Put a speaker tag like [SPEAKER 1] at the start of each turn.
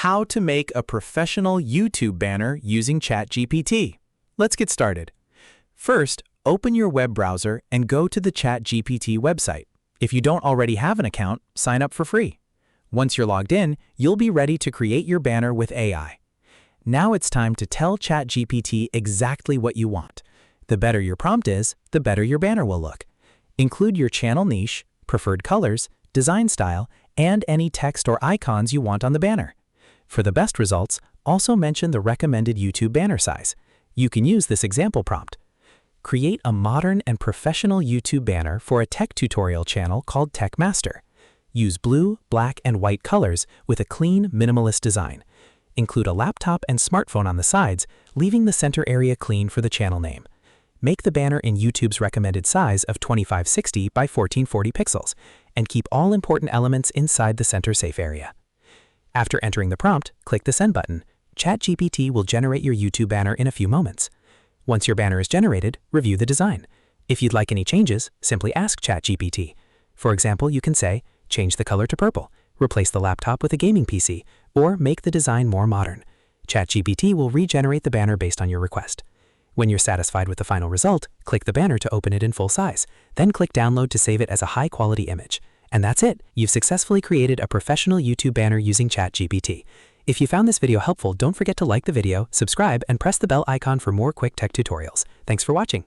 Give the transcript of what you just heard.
[SPEAKER 1] How to make a professional YouTube banner using ChatGPT. Let's get started. First, open your web browser and go to the ChatGPT website. If you don't already have an account, sign up for free. Once you're logged in, you'll be ready to create your banner with AI. Now it's time to tell ChatGPT exactly what you want. The better your prompt is, the better your banner will look. Include your channel niche, preferred colors, design style, and any text or icons you want on the banner. For the best results, also mention the recommended YouTube banner size. You can use this example prompt. Create a modern and professional YouTube banner for a tech tutorial channel called Tech Master. Use blue, black, and white colors with a clean, minimalist design. Include a laptop and smartphone on the sides, leaving the center area clean for the channel name. Make the banner in YouTube's recommended size of 2560 by 1440 pixels, and keep all important elements inside the center safe area. After entering the prompt, click the Send button. ChatGPT will generate your YouTube banner in a few moments. Once your banner is generated, review the design. If you'd like any changes, simply ask ChatGPT. For example, you can say, change the color to purple, replace the laptop with a gaming PC, or make the design more modern. ChatGPT will regenerate the banner based on your request. When you're satisfied with the final result, click the banner to open it in full size. Then click Download to save it as a high-quality image. And that's it. You've successfully created a professional YouTube banner using ChatGPT. If you found this video helpful, don't forget to like the video, subscribe, and press the bell icon for more quick tech tutorials. Thanks for watching.